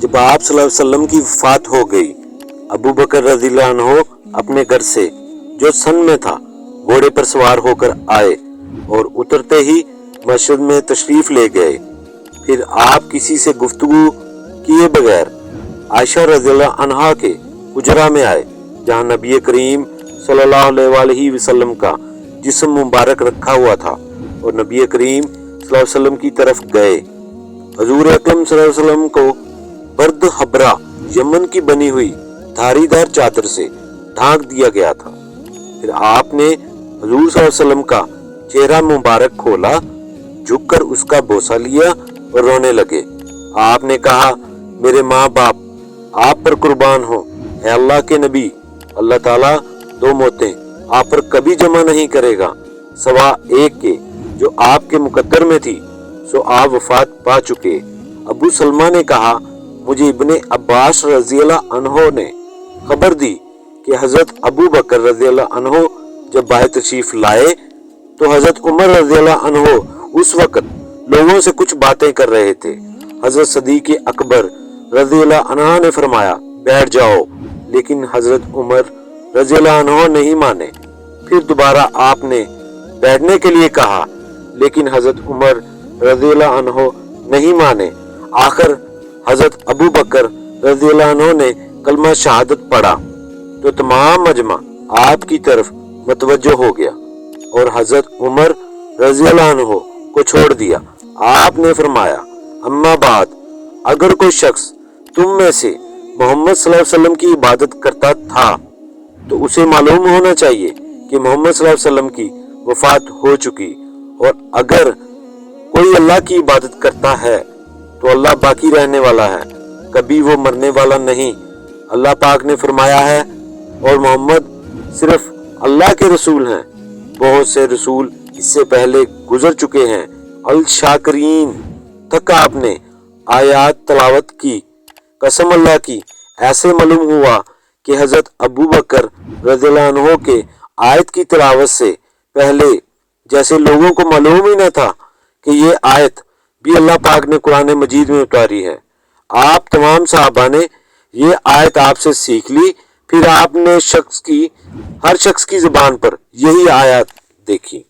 جب آپ صلی اللہ علیہ وسلم کی وفات ہو گئی، ابو بکر رضی اللہ عنہ اپنے گھر سے جو سن میں تھا گھوڑے پر سوار ہو کر آئے اور اترتے ہی مسجد میں تشریف لے گئے۔ پھر آپ کسی سے گفتگو کیے بغیر عائشہ رضی اللہ عنہا کے حجرہ میں آئے، جہاں نبی کریم صلی اللہ علیہ وآلہ وسلم کا جسم مبارک رکھا ہوا تھا، اور نبی کریم صلی اللہ علیہ وسلم کی طرف گئے۔ حضور اکرم صلی اللہ علیہ وسلم کو برد حبرہ یمن کی بنی ہوئی دھاری دار چادر سے ڈھانک دیا گیا تھا۔ پھر آپ نے حضور صلی اللہ علیہ وسلم کا چہرہ مبارک کھولا، جھک کر اس کا بوسہ لیا اور رونے لگے۔ آپ نے کہا، میرے ماں باپ آپ پر قربان ہوں، اے اللہ کے نبی، اللہ تعالیٰ دو موتیں آپ پر کبھی جمع نہیں کرے گا سوا ایک کے جو آپ کے مقدر میں تھی، سو آپ وفات پا چکے۔ ابو سلمہ نے کہا، مجھے ابن عباس رضی اللہ عنہ نے خبر دی کہ حضرت ابو بکر رضی اللہ عنہ جب باہر تشریف لائے تو حضرت عمر رضی اللہ عنہ اس وقت لوگوں سے کچھ باتیں کر رہے تھے۔ حضرت صدیق اکبر رضی اللہ عنہ نے فرمایا، بیٹھ جاؤ، لیکن حضرت عمر رضی اللہ عنہ نہیں مانے۔ پھر دوبارہ آپ نے بیٹھنے کے لیے کہا، لیکن حضرت عمر رضی اللہ عنہ نہیں مانے۔ آخر حضرت ابو بکر رضی اللہ عنہ نے کلمہ شہادت پڑھا تو تمام مجمع آپ کی طرف متوجہ ہو گیا اور حضرت عمر رضی اللہ عنہ کو چھوڑ دیا۔ آپ نے فرمایا، اما بعد، اگر کوئی شخص تم میں سے محمد صلی اللہ علیہ وسلم کی عبادت کرتا تھا تو اسے معلوم ہونا چاہیے کہ محمد صلی اللہ علیہ وسلم کی وفات ہو چکی، اور اگر کوئی اللہ کی عبادت کرتا ہے تو اللہ باقی رہنے والا ہے، کبھی وہ مرنے والا نہیں۔ اللہ پاک نے فرمایا ہے، اور محمد صرف اللہ کے رسول ہیں، بہت سے رسول اس سے پہلے گزر چکے ہیں۔ الشاکرین تک آپ نے آیات تلاوت کی۔ قسم اللہ کی، ایسے معلوم ہوا کہ حضرت ابو بکر رضی اللہ عنہ کے آیت کی تلاوت سے پہلے جیسے لوگوں کو معلوم ہی نہ تھا کہ یہ آیت بھی اللہ پاک نے قرآن مجید میں اتاری ہے۔ آپ تمام صحابہ نے یہ آیت آپ سے سیکھ لی، پھر آپ نے ہر شخص کی زبان پر یہی آیات دیکھی۔